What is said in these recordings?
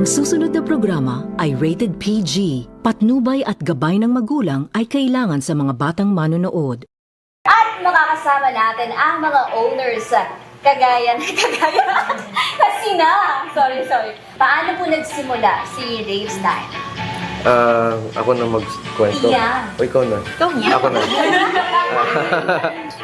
Ang susunod na programa ay rated PG. Patnubay at gabay ng magulang ay kailangan sa mga batang manonood. At makakasama natin ang mga owners kagaya kasi na. Sorry. Paano po nagsimula si Raves Time? Ako na magkwento. Yeah. O ikaw na. Ikaw niya. Ako na.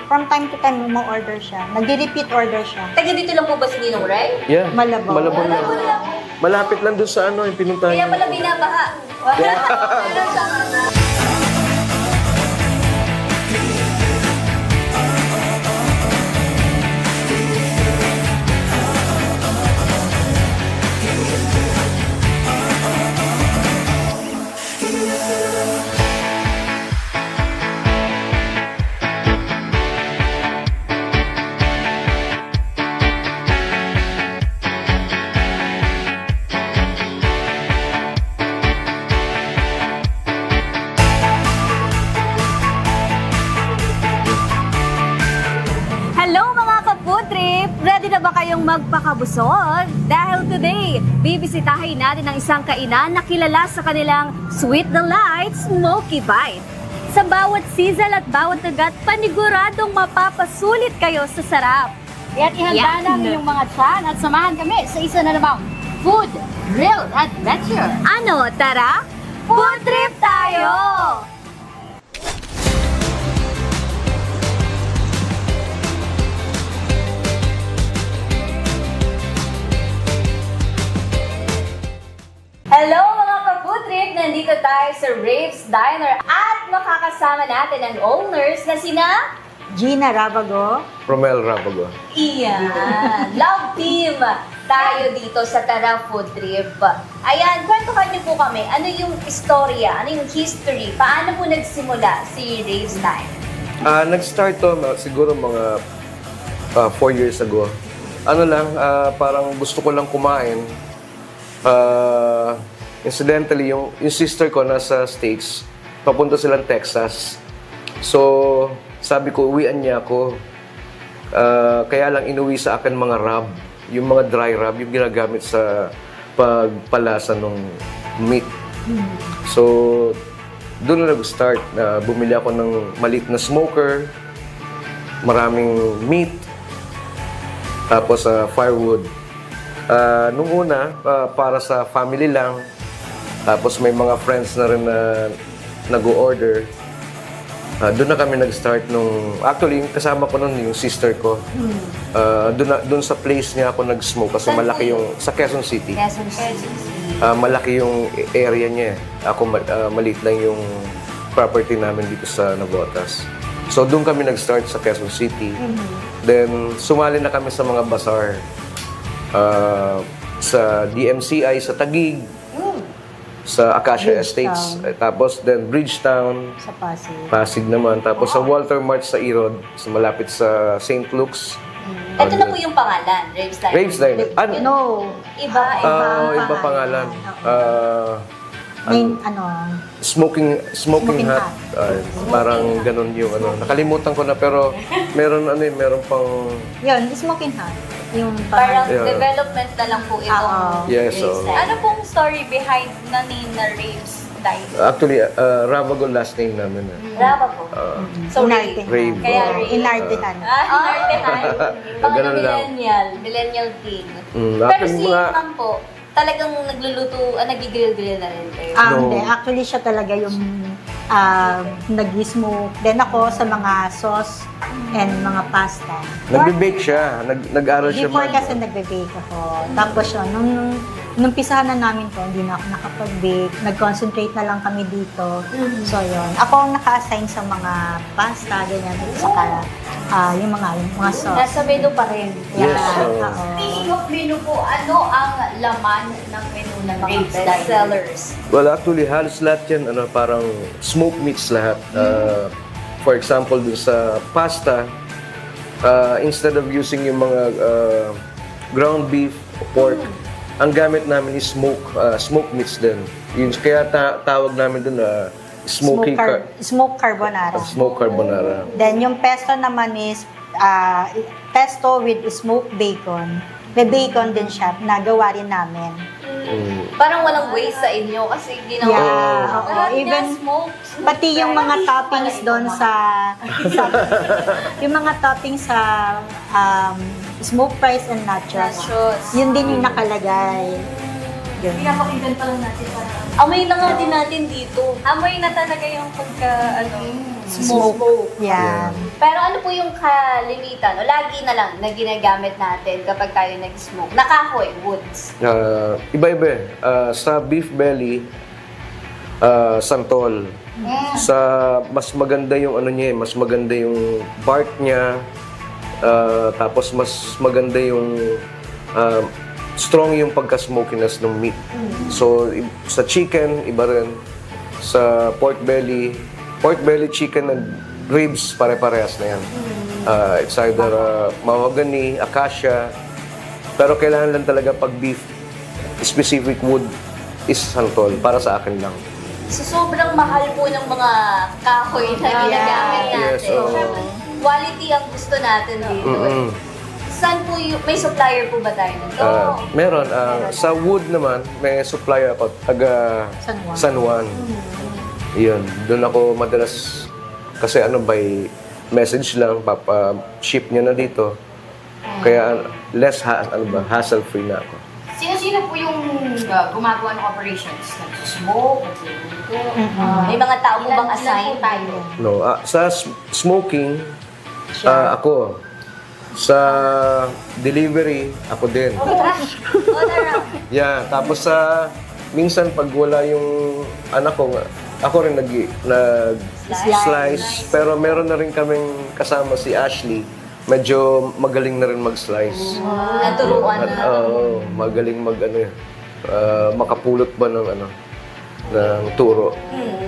From time to time, mo-order siya. Nag-repeat order siya. Taga dito lang po ba si Ninong Ray? Yeah. Malabon. Malabon lang. Malabon lang. Malapit lang doon sa yung pinuntahan. Kaya pala binabaha. Ano siya? Hello mga ka-food trip! Ready na ba kayong magpakabusog? Dahil today, bibisitahin natin ang isang kainan na kilala sa kanilang Sweet Delight Smoky Bite. Sa bawat sizzle at bawat ugat, paniguradong mapapasulit kayo sa sarap. Kaya't ihanda namin yung mga tiyan at samahan kami sa isa na namang Food Real Adventure. Ano, tara? Food trip tayo! Hello mga ka-food trip! Nandito tayo sa Raves Diner at makakasama natin ang owners na sina Gina Rabago. Romel Rabago. Iyan! Love team tayo dito sa Tara Food Trip. Ayan, kwentuhan niyo po kami. Ano yung istorya? Ano yung history? Paano po nagsimula si Raves Time? Nag-start to siguro mga 4 years ago. Parang gusto ko lang kumain. Incidentally, yung sister ko nasa States, papunta silang Texas. So, sabi ko, uwian niya ako. Kaya lang inuwi sa akin mga rub, yung mga dry rub, yung ginagamit sa pagpalasa ng meat. So, doon na nag-start. Bumili ako ng maliit na smoker, maraming meat, tapos firewood. Nung una, para sa family lang. Tapos may mga friends na rin na nag-o-order. Doon na kami nag-start actually, yung kasama ko nun yung sister ko. Doon sa place niya ako nag-smoke kasi malaki yung, sa Quezon City. Quezon City. Malaki yung area niya. Ako, maliit lang yung property namin dito sa Navotas. So doon kami nag-start sa Quezon City. Then, sumali na kami sa mga bazaar. Sa DMCI, sa Taguig, sa Acacia Estates, tapos then Bridgetown, Sa Pasig. Pasig naman, tapos sa Walter Mart sa Irod, sa malapit sa St. Luke's. Ito na po yung pangalan, Raves Time. Raves Diner. No. Iba. Iba pangalan. Smoking Smoking Hut. Hut. Parang ganun yung Nakalimutan ko na pero meron pang Yun, smoking hut. Yung Parang Yeah. development na lang po itong Yes, Raves so. Time. Ano pong story behind na name na Raves Diner? Actually, Ravago last name namin. Brava po. So, Inarte. Rave. Kaya Rave. Inartehan. Inartehan. Mga Ganun lang. millennial thing. Pero Actually, si Ma'am po, talagang nagluluto, nagigrill-grill na rin kayo. No. Hindi, actually siya talaga yung nag-smoke. Then ako sa mga sauce and mga pasta. Nagbe-bake siya. Nag-aral siya. Before kasi nagbe-bake ako. Tapos yun, nung pisahan na namin to, hindi na ako nakapag-bake. Nag-concentrate na lang kami dito. So yun, ako ang naka-assign sa mga pasta, ganyan, saka yung mga sauce. Nasa menu pa rin. Yes, Oo. Speaking of menu po, ano ang laman ng menu ng Mga Raves best Diner? sellers. Well, actually, halos lahat yan, parang smoked meats lahat. For example, dun sa pasta, instead of using yung mga ground beef, pork, ang gamit namin is smoked meats din. Yun, kaya tawag namin dun na Smoked carbonara. smoked carbonara. Then yung pesto naman is pesto with smoked bacon. May bacon din siya na gawa rin namin. Parang walang waste sa inyo kasi ginawa. Yeah, oo. Lahat Even niya smoke. pati yung mga toppings doon sa yung mga toppings sa smoked fries and nachos. Nachos. Yun din yung nakalagay. Yun. Pinapakinggan pa lang natin para Amoy na nga din natin dito. Amoy na talaga yung pagka, smoke. Yan. Pero ano po yung kalimitan o lagi na lang na ginagamit natin kapag tayo nag-smoke? Nakahoy, woods. Iba-iba eh. Sa beef belly, santol. Sa mas maganda yung ano niya, mas maganda yung bark niya. Tapos mas maganda yung strong yung pagka-smokiness ng meat. So sa chicken, iba rin. Sa pork belly, chicken and ribs, pare-parehas na yan. It's either mahogany, acacia, pero kailangan lang talaga pag beef, specific wood is santol, para sa akin lang. So sobrang mahal po ng mga kahoy na ginagamit natin. Yes, oo. Quality ang gusto natin dito. Saan po yung, may supplier po ba tayo nito? Meron. Sa wood naman, may supplier ako, taga San Juan. Yun. Doon ako madalas, kasi by message lang, ship niya na dito. Kaya less hassle-free na ako. Sino-sino po yung gumagawa ng operations? Nag-smoke, nagluluto, May mga tao po bang assign? tayo? No, sa smoking, ako. Sa delivery, ako din. Yeah, tapos minsan pag wala yung anak ko, ako rin nag-slice. Pero meron na rin kaming kasama si Ashley. Medyo magaling na rin mag-slice. Naturuan na. Oo, magaling makapulot ba ng turo.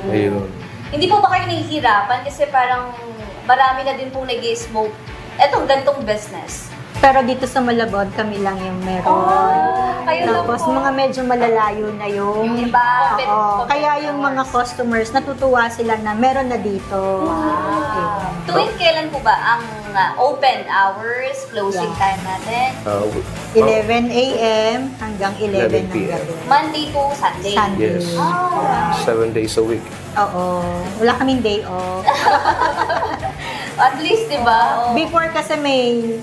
Ayun. Hindi po ba kayo nahihirapan? Kasi parang marami na din po nag-smoke. Etong gantong business. Pero dito sa Malabon, kami lang yung meron. Kayo lang Tapos po. mga medyo malalayo na yung... Yung iba, Oo. Kaya yung mga customers, natutuwa sila na meron na dito. Tuwing kailan po ba ang open hours, closing time natin? 11 a.m. hanggang 11 ng 11 p.m. gabi. Monday to Sunday. Sunday. Yes. 7 days a week. Oo. Wala kaming day off. At least, di ba? Before kasi may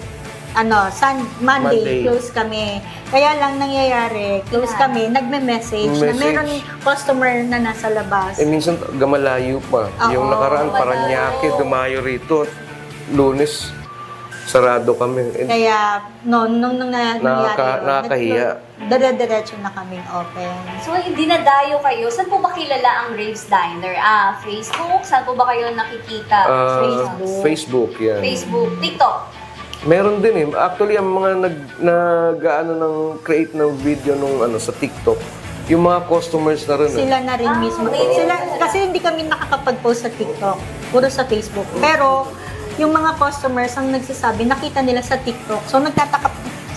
Monday, close kami. Kaya lang nangyayari, close kami, nagme-message na Message. meron customer na nasa labas. Minsan gamalayo pa. Oo, Yung nakaraan, Paranaque, dumayo rito. Lunes, sarado kami. Kaya, nung nangyari yun, nakakahiya. Dire-diretso na kaming open. So, hindi na dayo kayo. Saan po ba kilala ang Raves Diner? Facebook? Saan po ba kayo nakikita? Facebook, yan. Facebook, TikTok. Meron din eh. Actually, ang mga create ng video sa TikTok, yung mga customers na rin. Sila na rin mismo. Sila, kasi hindi kami nakakapag-post sa TikTok. Puro sa Facebook. Pero, yung mga customers ang nagsasabi, nakita nila sa TikTok. So, nagtataka,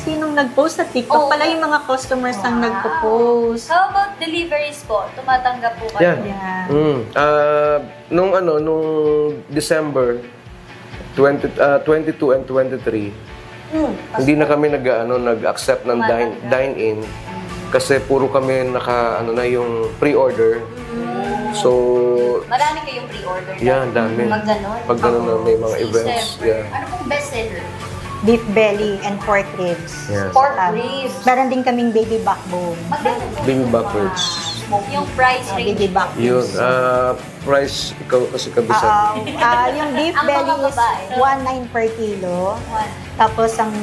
sinong nag-post sa TikTok? Pala yung mga customers ang nagpo-post. How about deliveries po? Tumatanggap po kayo? Yeah. Yeah. Nung December 22 and 23, hindi na kami nag-accept ng dine-in kasi puro kami yung pre-order. So, Marami kayong pre-order na. yeah, dami. Pag ganon. Pag ganon na may mga events. Yeah. Ano pong bestseller? Beef belly and pork ribs. Yes. Pork ribs. Meron din kaming baby backbone. Magkano po? Baby back ribs. Yung price Baby range. back Yun. ribs. Price, ikaw kasi kabisat. Yung beef Ang belly mga is babae. 1.9 per kilo. Tapos ang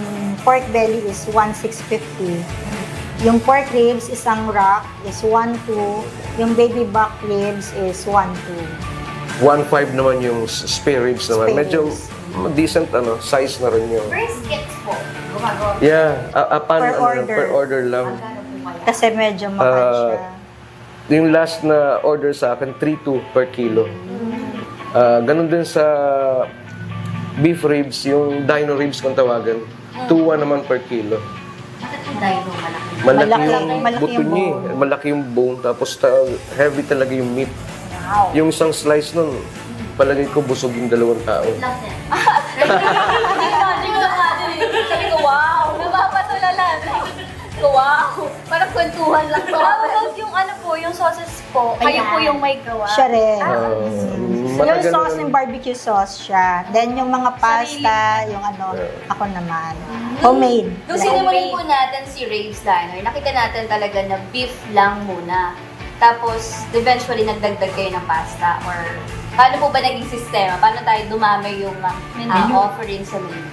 pork belly is 1.650. Yung pork ribs, isang rack is 1.2. Yung baby back ribs is 1.2. 1.5 naman yung spare ribs naman. Spare Medyo ribs. decent size na rin yun. Briskets po. Gumagawa. Yeah, Per order. per order lang. Magkano po kaya? Kasi medyo mahal siya. Yung last na order sa akin, 3.2 per kilo. Ganun din sa beef ribs, yung dino ribs kung tawagan. 2.1 naman per kilo. Bakit yung dino malaki? Malaki yung malaki buto yung niya. bone. Malaki yung bone, tapos heavy talaga yung meat. Wow. Yung isang slice nun, palagay ko busog yung 2 tao. Love them. Imagine ko na nga din. Sabi ko, wow! Napapatulala. Sabi ko, wow! Parang kwentuhan lang to. How about yung ano po, yung sauces po, kayo Ayan. po yung may gawa? Siya rin. Ah, Yung matagal sauce na- ng barbecue sauce siya. Then yung mga pasta, yung ano, ako naman. Homemade. Nung sinimulan po natin si Rave's Diner, nakita natin talaga na beef lang muna. Tapos, eventually, nagdagdag kayo ng pasta. Or, paano po ba naging sistema? Paano tayo dumami yung offering sa menu?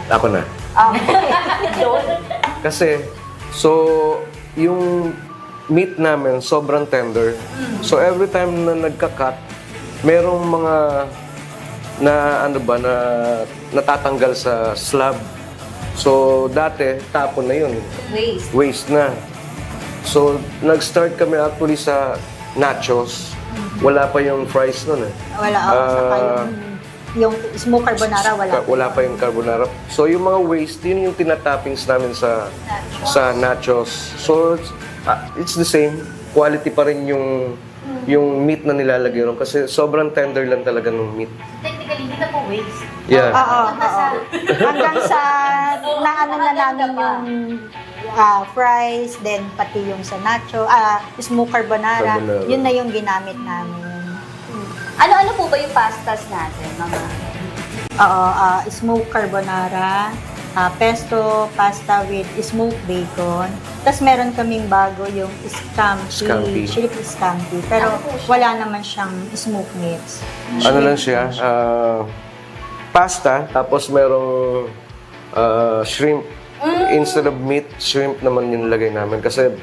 Ako na. Kasi, so, yung meat namin sobrang tender. So, every time na nagka-cut, merong mga na natatanggal sa slab. So, dati, tapon na yun. Waste. Waste na. So, nag-start kami actually sa nachos. Wala pa yung fries nun eh. Wala ako. Saka yung smoked carbonara, wala. Wala pa yung carbonara. So, yung mga waste, yun yung tinatoppings namin sa nachos. So, it's the same. Quality pa rin yung meat na nilalagay ron. Kasi sobrang tender lang talaga ng meat. Technically, hindi na po waste. Yeah. Oo. Hanggang sa naano na namin yung fries, then pati yung sa nacho, smoked carbonara, Carbonara. yun na yung ginamit namin. Ano-ano po ba yung pastas natin, Mama? Oo, smoked carbonara, pesto pasta with smoked bacon. Tapos meron kaming bago yung Scampi. shrimp scampi. Pero wala naman siyang smoked meats. Ano lang siya? Pasta, tapos merong shrimp. Instead of meat, shrimp naman yung lagay namin. Kasi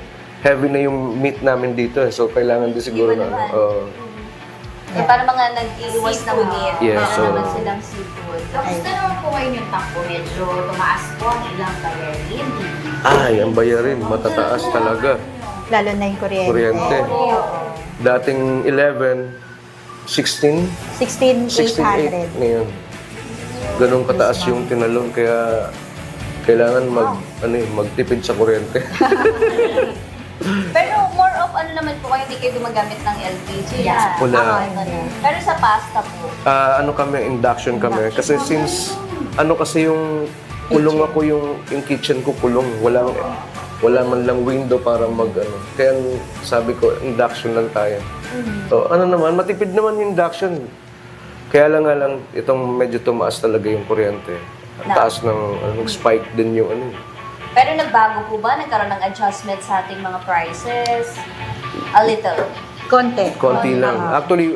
heavy na yung meat namin dito. So, kailangan din siguro Iba na... naman. Para mga nag-iiwas ng meat. Yes, Meron so- naman silang seafood. Kamusta naman po ngayon yung takbo? Medyo tumaas po ang ilang bayarin. Ay, ang bayarin. Matataas talaga. Lalo na yung kuryente. Kuryente. Dating 11, 16, 16.8 16,800. ngayon. Ganun kataas yung tinalon. Kaya kailangan magtipid sa kuryente. Pero more of ano naman po kayo, hindi kayo gumagamit ng LPG. Yeah. Wala. Pero sa pasta po, Ano kami, induction kami. Kasi since, kasi yung kulong ako, yung kitchen ko kulong. Wala man lang window para Kaya sabi ko, induction lang tayo. So, matipid naman yung induction. Kaya lang itong medyo tumaas talaga yung kuryente. Ang taas ng spike din yung pero nagbago po ba? Nagkaroon ng adjustment sa ating mga prices? A little. Konti. konti lang. Actually,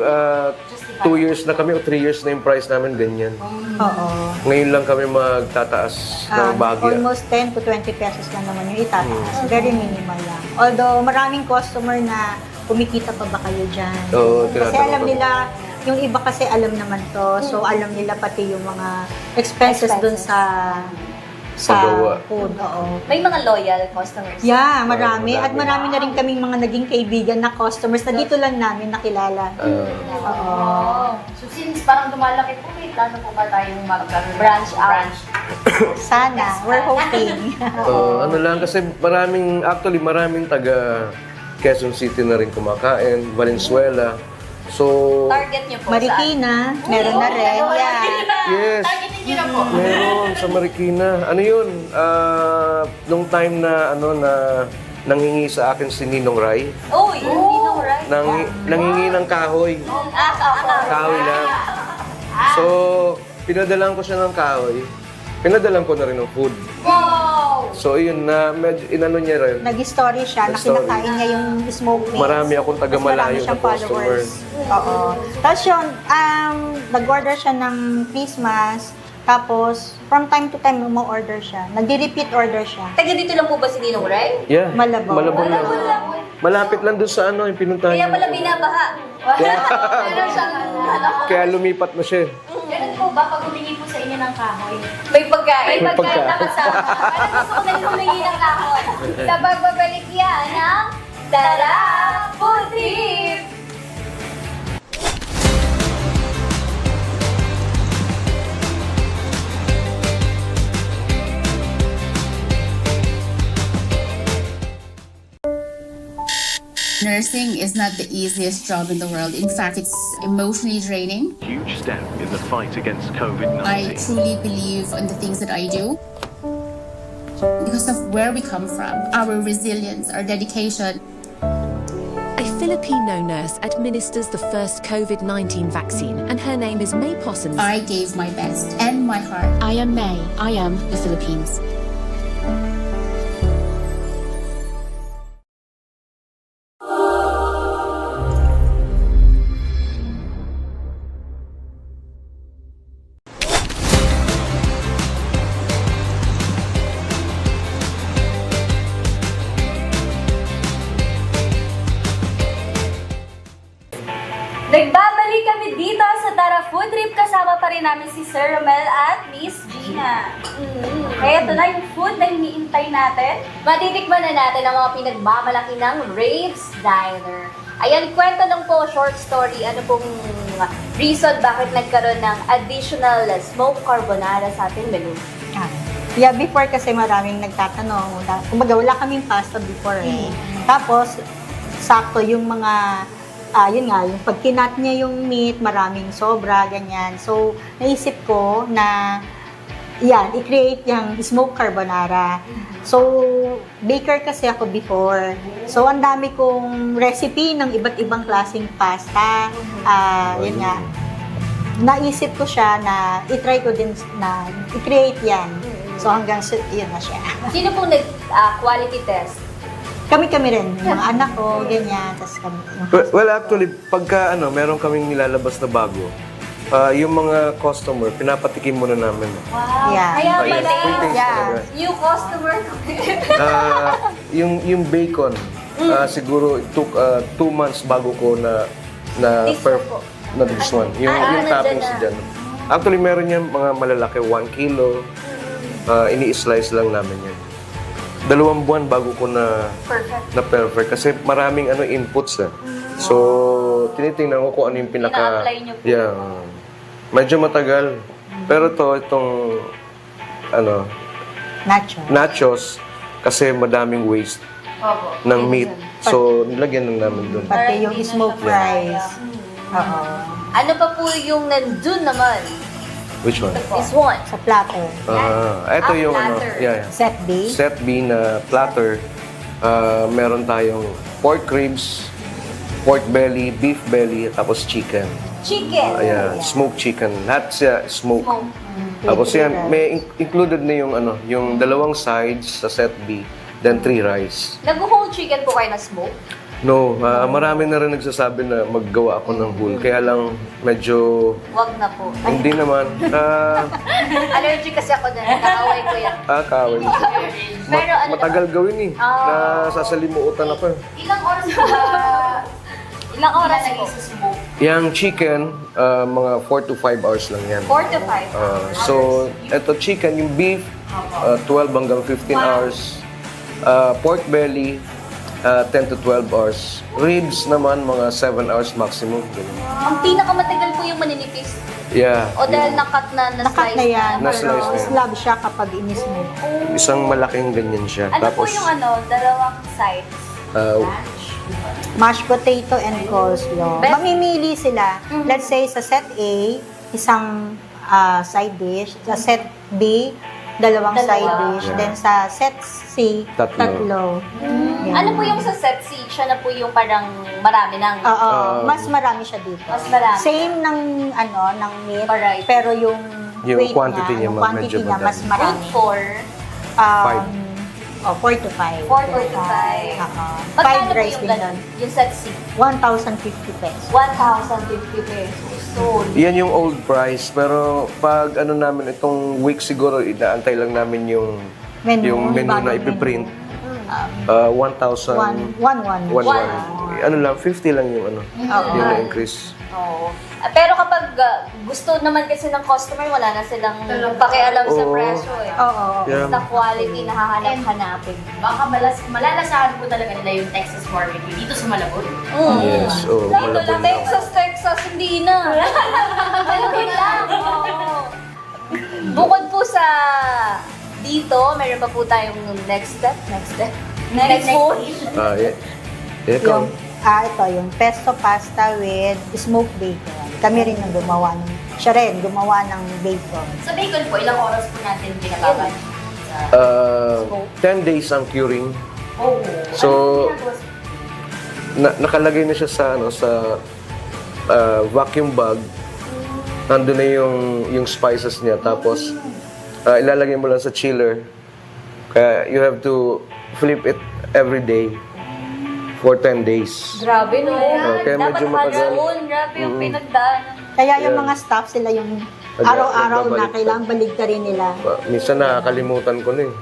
2 years na kami o 3 years na yung price namin, ganyan. Oo. Ngayon lang kami magtataas ng bahagya. Almost 10 to 20 pesos lang naman yung itataas. Very minimal lang. Although maraming customer na kumikita pa ba kayo dyan? Oo, Kasi tinatanong alam ko. nila, yung iba kasi alam naman to. So alam nila pati yung mga expenses dun sa Paggawa. food. Oo. May mga loyal customers. Yeah, marami. Marami. At marami na rin kaming mga naging kaibigan na customers na dito lang namin nakilala. Oo. So since parang lumalaki po, may plano po ba tayong magkaroon Branch out. Sana. We're hoping. Kasi maraming taga Quezon City na rin kumakain, Valenzuela. So, Target niyo po Marikina, meron na rin. Yeah. yes, Targetin niyo na po. meron sa Marikina. Ano yun? Nung time na nanghingi sa akin si Ninong Rai, saan? Uy, hindi na right? nanghingi ng kahoy. Kahoy lang. So, pinadalan ko siya ng kahoy. Pinadalan ko na rin ng food. Wow! So, yun na, medyo inano niya rin. Nag-story siya na Nag-story. kinakain niya yung smoked meats. Marami akong taga-malayo Mas marami na siyang customer. followers. Oo. Tapos yun, nag-order siya ng Christmas. Tapos, from time to time, umu-order siya. Nag-repeat order siya. Taga dito lang po ba si Ninong Ray? Yeah. Malabon. Malabon lang. Malapit lang doon sa yung pinuntahan Kaya niya. pala binabaha. Meron siyang Kaya lumipat na siya. Ganun po ba pag humingi po sa inyo ng kahoy? may pagkain. May pagkain. na kasama. Parang gusto ko na humingi ng kahon. Sa pagbabalik yan ng Tara Food Trip! Nursing is not the easiest job in the world. In fact, it's emotionally draining. Huge step in the fight against I COVID-19. truly believe in the things that I do. because of where we come from, our resilience, our dedication. A Filipino nurse administers the first COVID-19 vaccine, and her name is May Possums. I gave my best and my heart. I am May. I am the Philippines. Nagbabalik kami dito sa Tara Food Trip. Kasama pa rin namin si Sir Romel at Miss Gina. Kaya ito na yung food na iniintay natin. Matitikman na natin ang mga pinagmamalaki ng Raves Diner. Ayan, kwento lang po, short story. Ano pong reason bakit nagkaroon ng additional smoked carbonara sa ating menu? Yeah, before kasi maraming nagtatanong. Kumbaga, wala kaming pasta before eh. Tapos, sakto yung mga, yun nga, yung pag kinat niya yung meat, maraming sobra, ganyan. So, naisip ko na, yan, i-create yung smoked carbonara. So, baker kasi ako before. So, ang dami kong recipe ng iba't ibang klaseng pasta. Yun nga. Naisip ko siya na i-try ko din na i-create yan. So, hanggang yun na siya. Sino pong nag-quality test? Kami-kami rin. Yung anak ko, ganyan. Tapos kami. Well, actually, pagka meron kaming nilalabas na bago, yung mga customer, pinapatikim muna namin. Wow! Yeah. Kaya Ayun, pala, full taste talaga. new customer. Yung bacon, siguro it took 2 months bago ko na This one po. na this one. Yung nandyan toppings na. dyan. Actually, meron yan mga malalaki, 1 kilo. Ini-slice lang namin yan. 2 buwan bago ko Perfect. na perfect kasi maraming inputs eh. So, tinitingnan ko kung ano yung Ina-apply niyo po. Yeah. Medyo matagal. Pero itong nachos kasi madaming waste Opo. ng meat. So, nilagyan lang namin doon. Pati yung smoked fries. Oo. Ano pa po yung nandun naman? Which one? This one. Sa platter. Ito yung platter. yeah. Set B. Set B na platter. Meron tayong pork ribs, pork belly, beef belly, tapos chicken. Chicken. Ayan, smoked chicken. Lahat siya smoke. Smoke. Tapos yan, may included na yung 2 sides sa set B, then 3 rice. Nag-whole chicken po kayo na smoke? No, marami na rin nagsasabi na maggawa ako ng whole. Kaya lang medyo Wag na po. hindi naman. Allergy kasi ako na. Nakaway ko yan. Kawin. Pero ano Matagal gawin eh. Na sasalimuutan ako eh. Ilang oras po ba Ilang oras po? sa smoke? Yung chicken, mga 4 to 5 hours lang yan. 4 to 5. So, eto chicken, yung beef, 12 hanggang 15 hours. Pork belly, 10 to 12 hours. Ribs naman, mga 7 hours maximum. Ganun. Ang pinakamatagal po yung maninipis. Yeah. O dahil nakat na Nakat na yan. Na-slice Pero na yan. slab siya kapag inismoke. Isang malaking ganyan siya. Ano po Tapos, yung dalawang sides? Mashed potato and coleslaw. Best- Mamimili sila. Let's say sa set A, isang side dish. Sa set B, dalawang side dish. Yeah. Then sa set C, Tatlo. Yan. Ano po yung sa set C? Siya na po yung parang marami ng... Oo, mas marami siya dito. Mas marami. Same ng ng meat, Variety. pero yung Yung weight quantity niya, yung medyo quantity niya mas madami. marami. Root 4 to 5. 4 to 5. Oo. Magkano 5 po rice yung din ganun? nun. Yung set C? 1,050 pesos. 1,050 pesos. So, yan yung old price. Pero pag namin, itong week siguro, inaantay lang namin yung Menu, yung menu na bagong ipiprint. menu. 1,000. 1,1. Ano lang, 50 lang yung Oo. yung na-increase. oo. Pero kapag gusto naman kasi ng customer, wala na silang pakialam sa Oo. presyo eh. Oo. Yeah. Basta quality na hahanap-hanapin. Baka malalasahan po talaga nila yung Texas barbecue dito sa Malabon. Yes, oh, Like, malabon. Texas, hindi na. Malapit lang. Oo. Bukod po sa dito, meron pa po tayong next step. Next food. Yeah. Yung, ito, yung pesto pasta with smoked bacon. Kami rin ang gumawa ng, siya rin gumawa ng bacon. Sa bacon po, ilang oras po natin binababad? 10 days ang curing. Oh. So, nakalagay na siya sa vacuum bag. Nandun na yung spices niya. Tapos, ilalagay mo lang sa chiller. Kaya you have to flip it every day for 10 days. Grabe, no? kaya medyo matagal. Grabe yung pinagdaanan. Kaya yung mga staff sila yung araw-araw na nagbabalik kailangang baligtarin nila. Minsan nakakalimutan ko na eh.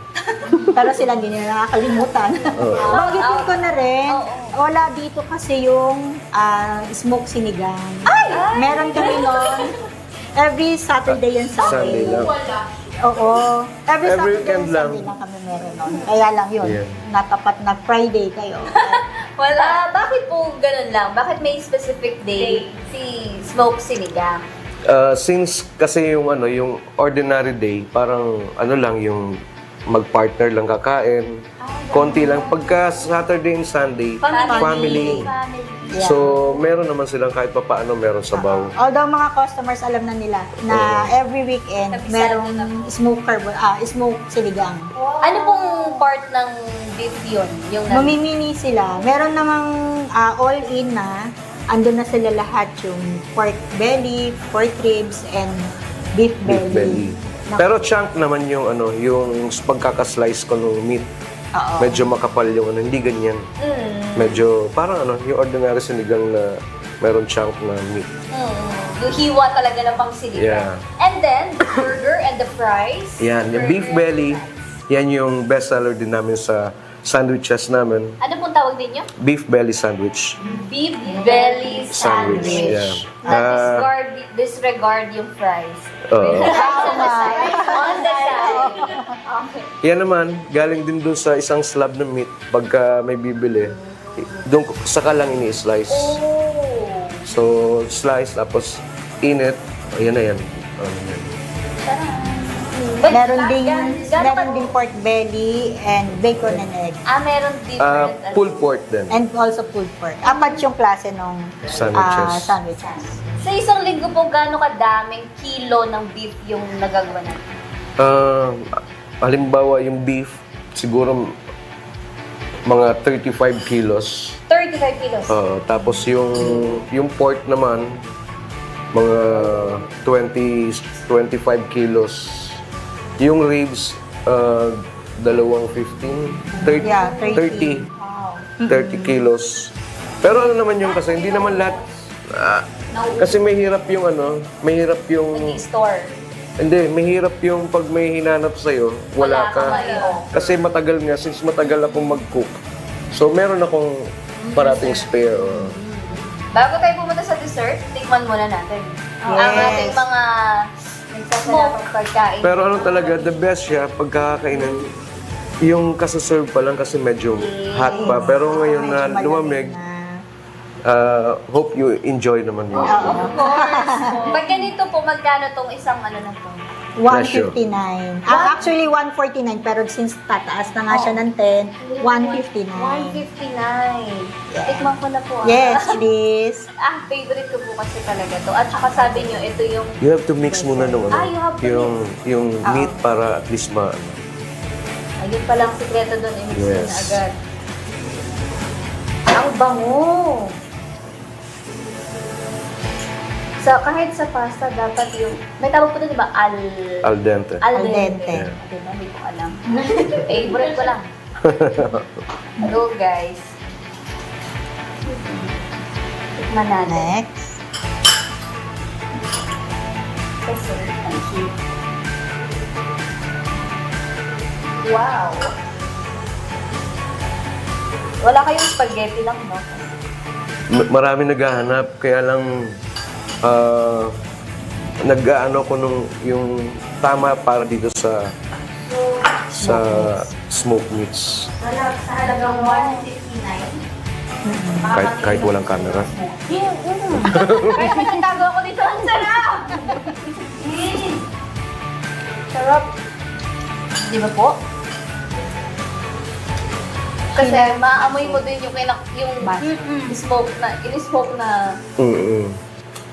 Pero sila hindi nila nakakalimutan. Banggitin ko na rin, wala dito kasi yung smoke sinigang. Meron kami nun. Every Saturday and Sunday Sunday. lang. Oo. Every Saturday weekend and lang. Sunday lang kami meron nun. Kaya lang yun, Yeah. natapat na Friday kayo. Wala. Bakit po ganun lang? Bakit may specific day si Smoke Sinigang? Since kasi yung ordinary day, parang lang yung mag-partner lang kakain. Konti lang. Pagka Saturday and Sunday, family. Yeah. So, meron naman silang kahit papaano meron sabaw. Although mga customers alam na nila na every weekend merong smoke sinigang. Ano pong part ng beef yun? Yung Mamimili sila. Meron namang all-in na andun na sila lahat yung pork belly, pork ribs, and beef Beef belly. belly. Pero chunk naman yung yung pagkakaslice ko ng meat. Oo. Medyo makapal yung hindi ganyan. Medyo parang yung ordinary sinigang na meron chunk na meat. yung hiwa talaga ng pang sinigang. Yeah. And then, the burger and the fries. Yan, yung beef belly, yan yung best seller din namin sa sandwiches namin. Ano pong tawag ninyo? Beef belly sandwich. Beef belly Sandwich, sandwich. yeah. Disregard yung fries. Oo. On the side. Okay. Yan naman, galing din dun sa isang slab ng meat. Pagka may bibili, doon saka lang ini-slice. Oh. So, slice, tapos init. Ayan na yan. Yan. Meron din pork belly and bacon and egg. Meron different. Pulled pork din. And also pulled pork. Apat yung klase ng Sandwiches. sandwiches. Sa isang linggo po, gaano kadaming kilo ng beef yung nagagawa natin? Halimbawa, yung beef, siguro mga 35 kilos. 35 kilos. Tapos yung pork naman, mga 25 kilos. Yung ribs, dalawang 15, 30, Yeah, 30 Wow. 30 kilos. Pero ano naman yung kasi, hindi naman lahat, kasi mahirap yung Store. hindi, mahirap yung pag may hinanap sa'yo, wala ka. Kasi matagal nga, since matagal akong mag-cook. So, meron akong parating spare. Bago tayo pumunta sa dessert, tikman muna natin. Ang ating mga smoke pagkain. Pero ano talaga, the best siya, pagkakainan, yung kasaserve pa lang kasi medyo hot pa. Pero ngayon na lumamig, hope you enjoy naman yun. Of course. Pag ganito po, magkano tong isang na to? 159. Actually, 149. Pero since tataas na nga siya ng 10, 159. 159. Tikman ko na po. Yes, please. Favorite ko po kasi talaga to. At saka sabi nyo, ito yung You have to mix muna nung you have to yung meat para at least ayun palang sikreto doon, i-mix mo na Yes. agad. Ang bango! Kahit sa pasta, dapat yung... May tawag po doon, di ba? al dente. Al Al dente. dente. Diba? Hindi ko alam. Favorite ko lang. Hello, guys. Tikman natin. Next. Kasi, ang cute. Wow! Wala kayong spaghetti lang, no? Marami naghahanap, kaya lang nag-aano ko yung tama para dito sa smoked meats. Sa halagang 159. Kahit walang camera. Kahit may nagtago ako dito, ang sarap! Sarap. Di ba po? Kasi maamoy mo din yung smoke na, in-smoke na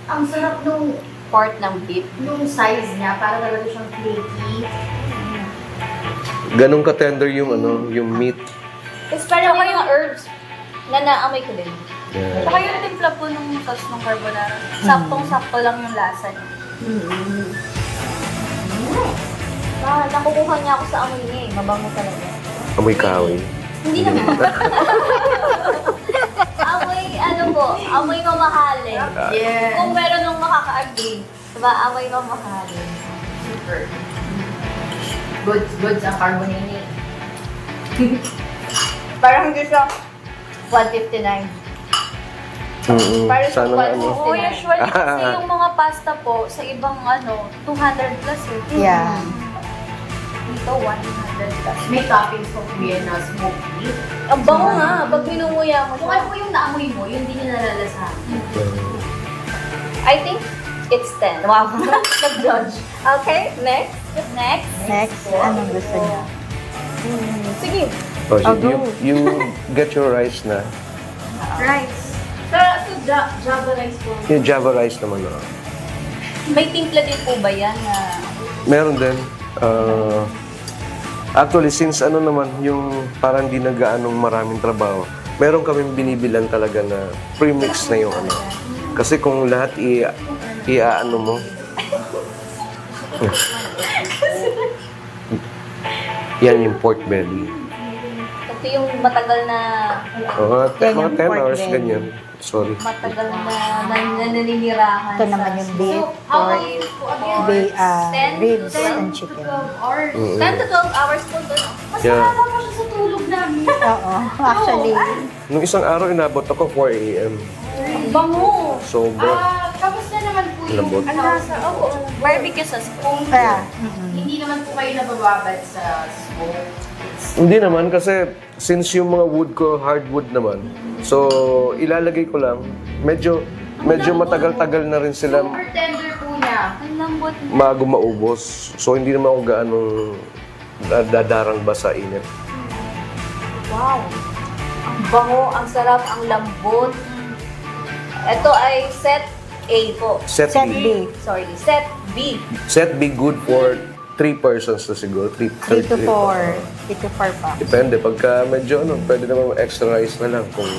Ang sarap nung part ng beef. size niya, para talaga siyang flaky. Ganun ka-tender yung yung meat. Tapos parang may mga herbs na naamoy ko din. Yeah. Saka yung timpla po ng sauce ng carbonara. Saktong-sakto lang yung lasa niya. Nakukuha niya ako sa amoy niya eh. Mabango talaga. Amoy kahoy. Hindi naman. Amoy, amoy mamahalin. Yeah. Kung meron nung makaka-agree. Diba, amoy mamahalin. Super. Goods ang carbonate. Parang hindi siya 159. Para sa Sana nga, Oo, usually kasi yung mga pasta po, sa ibang 200 plus eh. Yeah. Dito, 100 plus. May toppings po Vienna smoked beef. Ang bango nga, pag pinunguya mo Kung ano po yung naamoy mo, yun din yung nalalasahan. I think it's 10. Wow, nag-judge. Okay, next. Next, anong gusto niya? Sige. Oh, I'll you, go. you get your rice na. Rice. So Java rice po. Yung Java rice naman. May timpla din po ba yan na... Meron din. Actually, since naman, yung parang di nagaanong maraming trabaho, meron kaming binibilan talaga na pre-mix na yung Kasi kung lahat i-ano mo, yan yung pork belly. Ito yung matagal na... Yan Mga yung 10 pork hours, belly. ganyan. Sorry. Matagal na naninirahan. Ito naman yung beef, How pork, many po again? ribs, and chicken. 10 to 12 hours po doon. Mas Yeah. mahaba pa siya sa tulog namin. Oo, actually, Nung isang araw, inabot ako 4 a.m. Bango! Sobra. Kamusta naman po yung Lambot. Barbecue sauce po. kaya, Hindi naman po kayo nabababad sa smoke. Hindi naman kasi since yung mga wood ko hardwood naman, so ilalagay ko lang. Medyo matagal-tagal na rin sila Super tender po niya. Ang lambot na. bago maubos. So hindi naman ako gaanong dadarang ba sa init. Wow! Ang bango, ang sarap, ang lambot. Ito ay set A po. Set set B. beef, Sorry, set B. Set B good for 3 persons na siguro. 3 3 to 4, 3 to 4 pa. Depende. Pagka medyo pwede naman extra rice na lang kung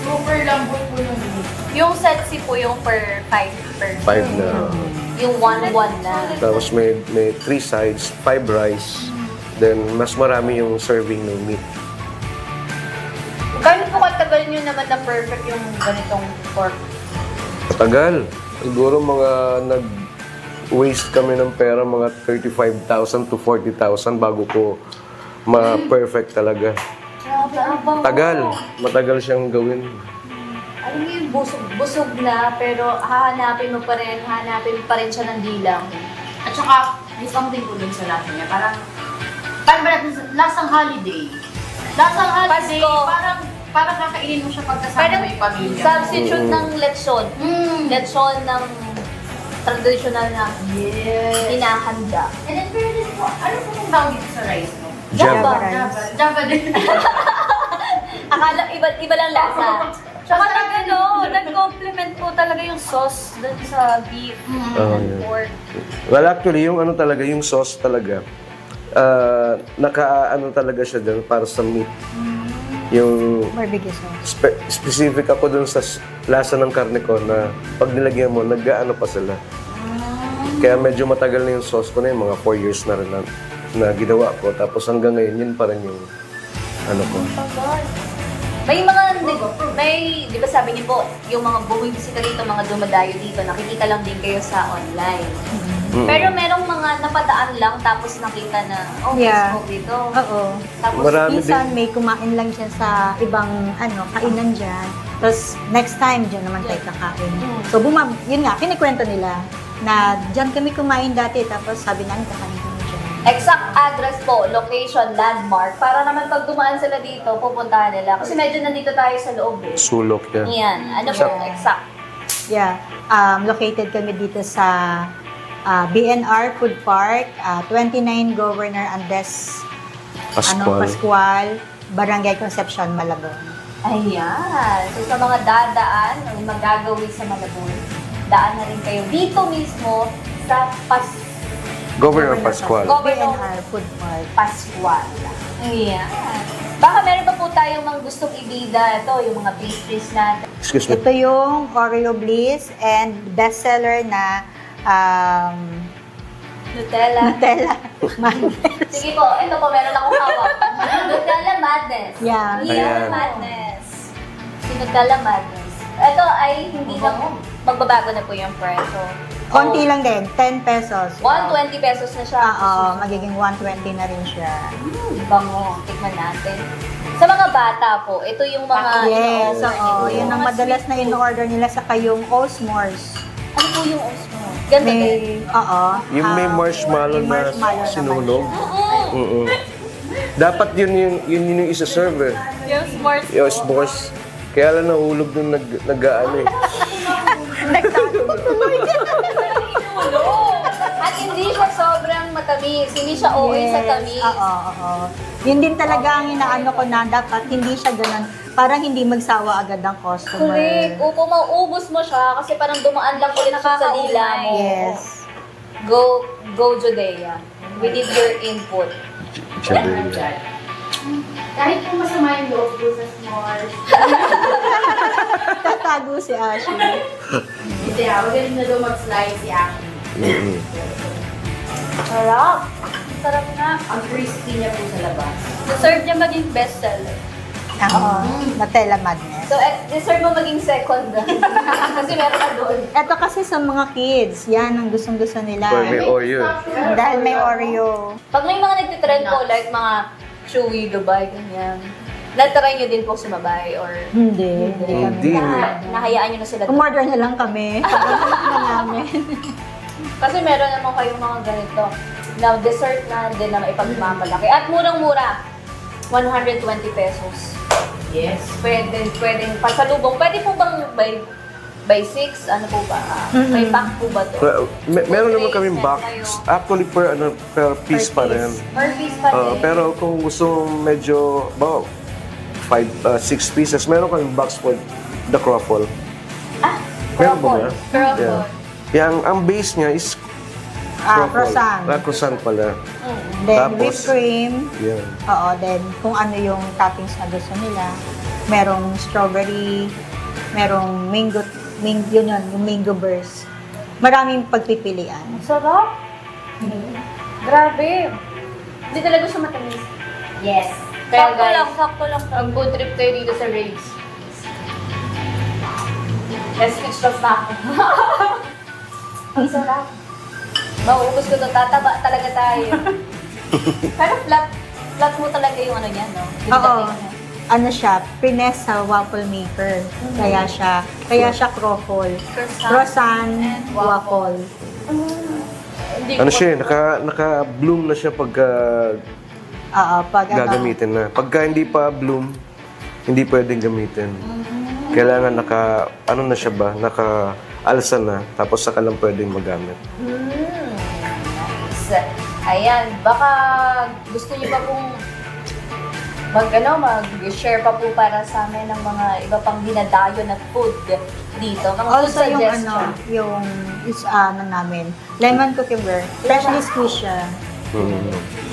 Super lambot po ng beef. Yung set C po yung per 5 person. 5 na. Yung 1-1 na. Tapos may 3 sides, 5 rice. Then mas marami yung serving ng meat. Kano po katagal nyo naman na perfect yung ganitong pork? Matagal. Siguro mga nag-waste kami ng pera, mga 35,000 to 40,000 bago ko ma-perfect talaga. Grabe, ang bango. Tagal. Matagal siyang gawin. Alam mo yung busog na, pero hahanapin mo pa rin siya ng dilang. At saka, may something po dun sa lasa niya. Parang ba natin lasang holiday? Lasang holiday, Pasko. parang kakainin mo siya pagkasama Parang mo yung pamilya. substitute ng lechon. Lechon ng traditional na hinahanda. And then, pero din po, ano po yung tawag dito sa rice mo? Java. Java din. Akala, iba lang lasa. Tsaka nag-complement po talaga yung sauce dun sa beef, yeah. pork. Well, actually, yung talaga, yung sauce talaga, talaga siya dun para sa meat. Yung Barbecue sauce. specific ako dun sa lasa ng karne ko na pag nilagyan mo, nag-ano pa sila. Kaya medyo matagal na yung sauce ko na yung mga 4 years na rin na ginawa ko. Tapos hanggang ngayon, yun pa rin yung ko. Di ba sabi niyo po, yung mga bumibisita dito, mga dumadayo dito, nakikita lang din kayo sa online. Pero merong mga napadaan lang tapos nakita na, may Yeah. smoke dito. Oo. Tapos, Marami Minsan din. may kumain lang siya sa ibang kainan dyan. Tapos next time dyan naman tayo kakain. So yun nga, kinikwento nila na dyan kami kumain dati tapos sabi namin kakain kami dyan. exact address po, location, landmark, para naman pag dumaan sila dito, pupuntahan nila. Kasi medyo nandito tayo sa loob eh. Sulok yan. Yan, ano po, exact. Yeah. Located kami dito sa BNR Food Park, 29 Governor Andes Pascual, Barangay Concepcion, Malabon. Ayan. So sa mga dadaan, o magagawin sa Malabon, daan na rin kayo dito mismo sa Governor Pascual. Governor BNR Food Mart. Pascual. Ayan. Baka meron pa po tayong mga gustong ibida. Ito, yung mga pastries natin. Excuse me. Ito yung Oreo Bliss and bestseller na Nutella. Nutella. Sige po, ito po, meron akong hawak. Nutella Madness. Yeah. Nutella Ayan. Madness. Si Nutella Madness. Ito ay hindi na magbabago na po yung presyo. Konti lang din, 10 pesos. 120 pesos na siya. Oo, magiging 120 na rin siya. Bango. Tikman natin. Sa mga bata po, ito yung mga... Yes, in-order oo. nila. Yun ang Mga madalas sweet na food. in-order nila sa kayong Osmores. Ano po yung Osmo? Ganda din. May, oo. Yung may marshmallow may na marshmallow naman sinulog. siya. Mm-mm. Dapat yun yung isa-serve eh. Yung s'mores Yung s'mores. Kaya lang nahulog nung nag-ano eh. At hindi siya sobrang matamis. Hindi siya OA sa tamis. Oo, oo. Yun din talaga ang inaano ko na dapat hindi siya ganun. Parang hindi magsawa agad ang customer. Correct. Upo, mauubos mo siya kasi parang dumaan lang ulit siya sa dila mo. Yes. Go Judea. We need your input. Kahit kung masama yung loob ko sa s'mores. Tatago si Ashley. Hindi magaling na daw mag-slice si Aki. Mm-mm. Sarap. Sarap na. Ang crispy niya po sa labas. Deserve niya maging bestseller. Oo, Nutella Madness. So, deserve mo maging second. Kasi meron ka doon. Ito kasi sa mga kids, yan ang gustong-gusto nila. Or may Oreo. Dahil may Oreo. Pag may mga nagtitrend po, like mga Chewy, Dubai, ganyan, natry nyo din po sumabay or Hindi. Hindi. nahayaan nyo na sila. Umorder na lang kami. Pagkakas na namin. Kasi meron naman kayong mga ganito na dessert na din na maipagmamalaki. At murang-mura, 120 pesos. Yes. Pwedeng pasalubong. Pwede po bang by 6? Ano po ba? May pack po ba to? Meron naman kaming box. Actually, per piece pa rin. Per piece pa din. Pero kung gusto medyo, 6 pieces, meron kaming box for the croffle. Meron ba Croffle. ba? Croffle. Yang ang base niya is Croissant. Croissant pala. Then Tapos- whipped cream. Yan. Oo, then kung ano yung toppings na gusto nila. Merong strawberry, merong yun, yung mango burst. Maraming pagpipilian. Sarap. Grabe. Hindi talaga siya matamis. Yes. Kaya sakto lang. Ang food trip kayo dito sa Raves. Yes, speechless na ako. Ang sarap. Mauubos ko to. Tataba talaga tayo. Pero flat mo talaga yung ano niya, no? Yung Oo. dating niya. Ano siya, finesse sa waffle maker. Kaya siya croffle. Croissant and waffle. Hindi Ano ko- siya, naka-bloom na siya pagka Oo, pag gagamitin na. Pagka hindi pa bloom, hindi pwedeng gamitin. Kailangan ano na siya ba, naka-alsa na, tapos saka lang pwedeng magamit. Nice. Ayan, baka gusto niyo pa pong mag-share pa po para sa amin ng mga iba pang dinadayo na food dito. Mga food Also yung suggestion. yung namin, lemon cucumber. Freshly squeezed siya.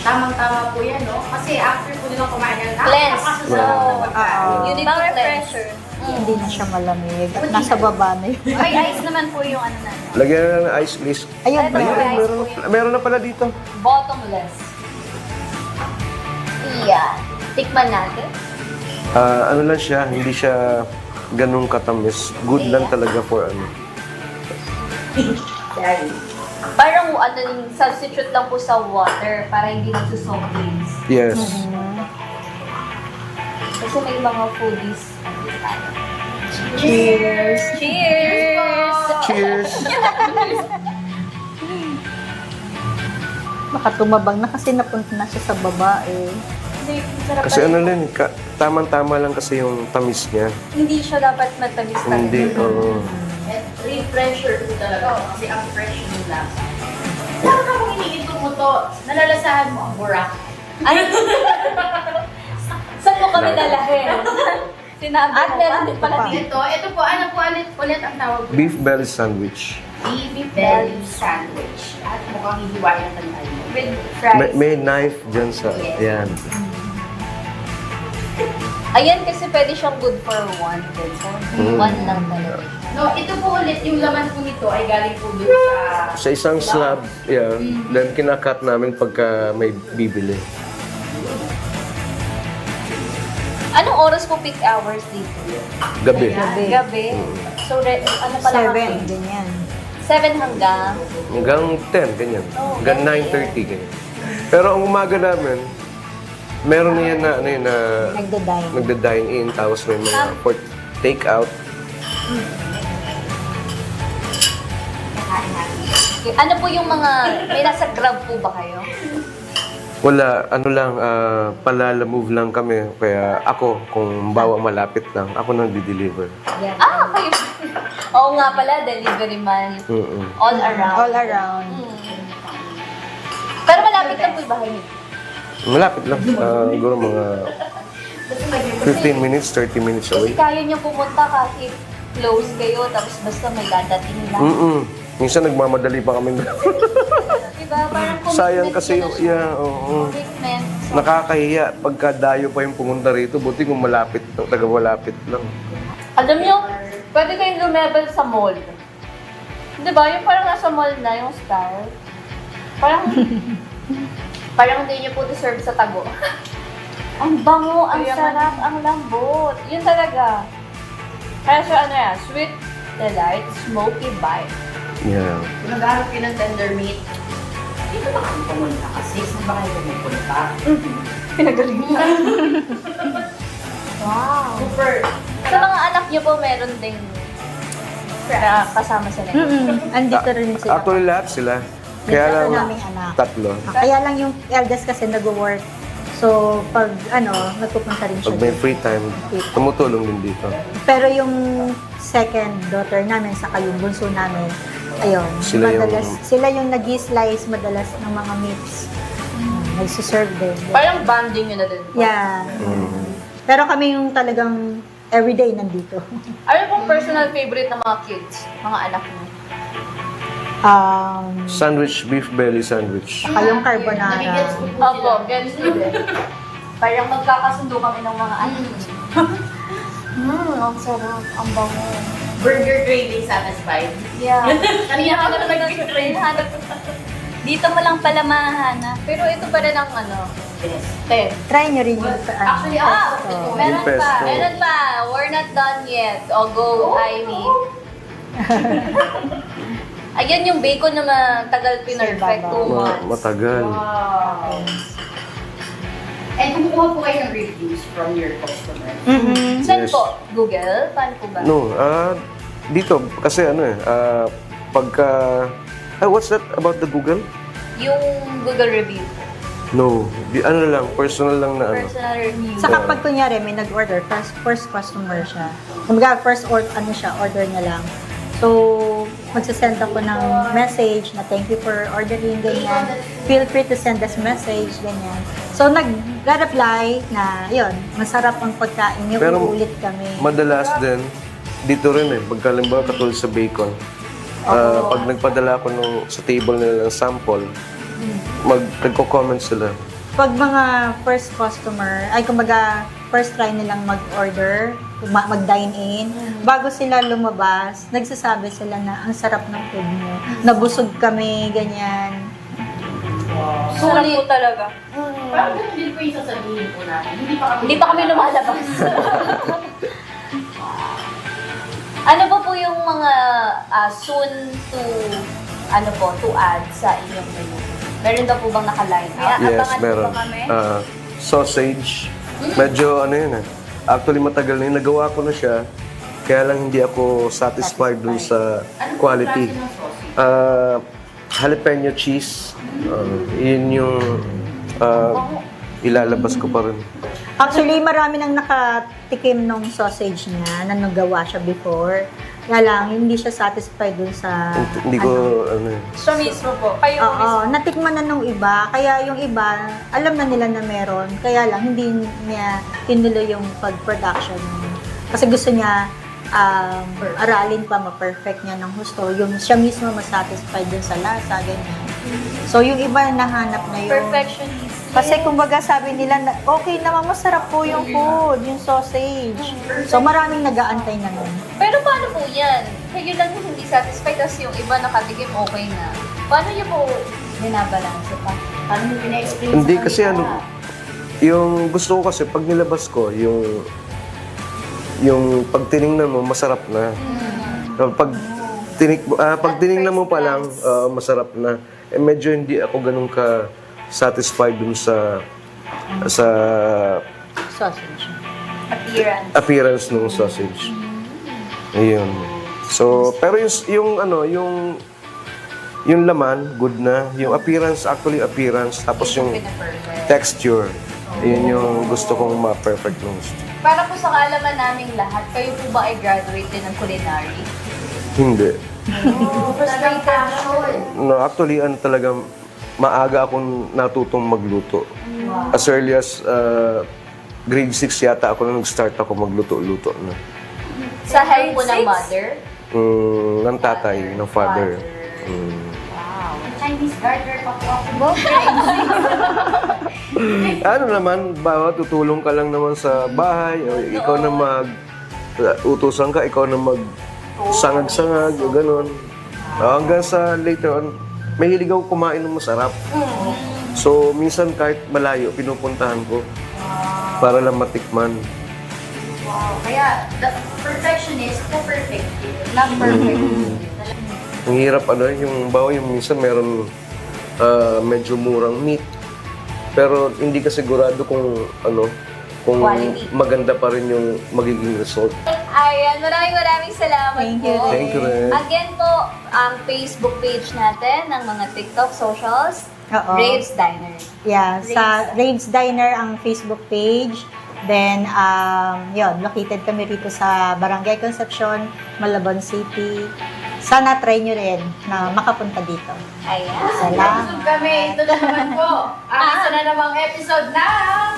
Tamang-tama po yan, no? Kasi after po nilang kumain yan, Cleanse. nakakasasarap na pagkain. Oo. You need to cleanse. Hindi na siya malamig. At nasa baba na yun. May ice naman po yung ano na. Lagyan na lang ng ice, please. Ayun ba? Ayun. Meron na pala dito. Bottomless. Iyan. Tikman natin. Ano lang siya, hindi siya ganun katamis. Good lang talaga for ano. Parang ano, yung substitute lang po sa water para hindi nagsusoft drinks. Yes. Kasi may mga foodies. Cheers! Cheers! Cheers! Baka tumabang na kasi napunta na siya sa baba eh. Hindi, sarap Kasi pa ano rin. lang, tamang-tama lang kasi yung tamis niya. Hindi siya dapat matamis talaga. Hindi, oo. At refresher po talaga. Kasi ang fresh yung lasa. Parang kung iniinto mo to, nalalasahan mo ang burak. Ay! Saan mo kami dalahin? Sinabi At mo meron pa? din pala dito. Ito po, ano po ulit ang tawag po? Beef belly sandwich. beef belly sandwich. At mukhang hihiwain ang tayo. With fries. May knife dyan sa, yan. Ayan kasi pwede siyang good for one. So, one lang talaga. No, ito po ulit, yung laman po nito ay galing po dun sa... Sa isang slab, yeah. Then kinakat namin pagka may bibili. Anong oras po peak hours dito? Gabi. Gabi. So, ano pala 7, ganyan. 7 hanggang? Hanggang 10, ganyan. Hanggang 9:30, ganyan. Pero ang umaga namin, meron na yan na, ano yun, na Nagda-dine. nagda-dine in, tapos may mga for take out. Okay. Ano po yung mga, may nasa Grab po ba kayo? Wala, ano lang, palala-move lang kami. Kaya ako, kung bawa malapit lang, ako nang di-deliver. Ah, kayo. Oo nga pala, delivery man. All around. All around. Pero malapit lang po yung bahay niyo. Malapit lang. Siguro mga 15 minutes, 30 minutes Kasi away. kaya niyo pumunta kahit close kayo, tapos basta may dadating lang. Minsan nagmamadali pa kami. Diba? Parang commitment Sayang kasi yun yung, na siya. yeah, oo. Commitment. So, Nakakahiya pagka dayo pa yung pumunta rito. Buti kung malapit, taga-malapit lang. alam niyo, pwede kayong lumebel sa mall. Diba? Yung parang nasa mall na yung style. Parang hindi niyo po deserve sa tago. Ang bango, ang sarap, ang lambot. Yun talaga. Kaya siya ano yan, sweet delight, smoky bite. Yeah. Kung nag-aarap kayo ng tender meat, dito ba kayo pumunta? Kasi saan ba kayo pumunta? Pinagalingan. Wow. Super. Sa mga anak niyo po, meron ding kasama sila. Andito rin sila. Actually, lahat sila. Kaya Dito lang, naming anak. tatlo. Kaya lang yung eldest kasi nag-work. So, pag nagpupunta rin siya. Pag may dito. free time, tumutulong din dito. Pero yung second daughter namin, saka yung bunso namin, ayun, sila yung nag-slice madalas ng mga meats. Nagsiserve din. Parang bonding yun na din po. Yeah. Pero kami yung talagang everyday nandito. Ano pong personal favorite ng mga kids, mga anak niyo? Sandwich, beef belly sandwich. Saka yung carbonara. Nagigets ko po Opo, sila. gets ko din. Parang magkakasundo kami ng mga anak. Ang sarap, ang bango. Burger craving satisfied. Yeah. Kanina ka na hanap. Dito mo lang pala mahanap. Pero ito pa rin ang ano, Yes. 10. Try nyo rin yung Actually, pesto. Meron Yung pa, pesto. meron pa. We're not done yet. O go, Ivy. Ayan yung bacon na matagal pinerfect. 2 months. Matagal. Wow. And kumukuha po kayo ng reviews from your customers. Saan Yes. po? Google? Paano po ba? No, dito, kasi pagka... what's that about the Google? Yung Google review. No, ano lang, personal lang na ano. Personal review. Saka pag kunyari may nag-order, first customer siya. Kumbaga, order niya lang. So, magsasend ako ng message na thank you for ordering, ganyan. Feel free to send us message, ganyan. So, nag-reply na, yun, masarap ang pagkain niyo, Pero uulit kami. Madalas din, dito rin pagka halimbawa katulad sa bacon, pag nagpadala ako sa table nila ng sample, nagko-comment sila. Pag mga first customer, ay kumbaga, first try nilang mag-order, mag-dine in, bago sila lumabas, nagsasabi sila na ang sarap ng food niyo. Nabusog kami, ganyan. Sarap po talaga. Parang ganun din po yung sasabihin po natin. Hindi pa kami lumalabas. Ano po yung mga soon to add sa inyong menu? Meron daw po bang naka-line up? Yes, Abangan po meron. ba kami? Sausage. Medyo actually matagal na yun. Nagawa ko na siya. Kaya lang hindi ako satisfied dun sa quality. Jalapeno cheese. Yun yung ilalabas ko pa rin. Actually, marami nang nakatikim nung sausage niya na nagawa siya before. Kaya lang, hindi siya satisfied dun sa... Hindi ko, Siya mismo po. Kayo mismo. Oo, natikman na nung iba. Kaya yung iba, alam na nila na meron. Kaya lang, hindi niya tinuloy yung pag-production. Kasi gusto niya, aralin pa, ma-perfect niya ng husto. Yung siya mismo masatisfied dun sa lasa, ganyan. So, yung iba nahanap na yung... Perfectionist. Kasi kumbaga sabi nila, okay naman, masarap po yung food, yung sausage. So, maraming nag-aantay na nun. Pero paano po yan? Kayo lang yung hindi satisfied, tapos yung iba nakatikim okay na. Paano niyo po binabalanse pa? Paano mo pina-explain Hindi sa kasi kanila? yung gusto ko kasi pag nilabas ko, yung pag tiningnan mo, masarap na. Pag tiningnan mo pa lang, masarap na. Eh, medyo hindi ako ganun ka satisfied dun sa Sausage. appearance ng sausage. Ayun. So, pero yung laman, good na. Yung appearance, tapos yung texture, yun yung gusto kong ma-perfect ng gusto. Para po sa kaalaman naming lahat, kayo po ba ay graduate din ng culinary? Hindi. Frustrated. No, actually, talagang maaga akong natutong magluto. As early as grade 6 yata ako na nag-start ako magluto-luto na. Sa help po ng mother? Ng tatay, ng father. Chinese garter pa po ako. Ano naman, tutulong ka lang naman sa bahay, o ikaw na utusan ka, ikaw na sangag-sangag, o ganun. Hanggang sa later on, mahilig ako kumain ng masarap. So, minsan kahit malayo, pinupuntahan ko para lang matikman. Wow. Kaya, the perfectionist, the perfect. Not perfect. Ang hirap yung yung minsan meron medyo murang meat. Pero hindi ka sigurado kung kung Quality. maganda pa rin yung magiging result. Ayan, maraming salamat Thank you. po. Thank you rin. Again po, ang Facebook page natin, ng mga TikTok socials, Oo. Raves Diner. Yeah, sa Raves Diner ang Facebook page. Then, located kami rito sa Barangay Concepcion, Malabon City. Sana try nyo rin na makapunta dito. Ayan. Salamat. Busog kami. Ito na naman po. Ang isa na namang episode ng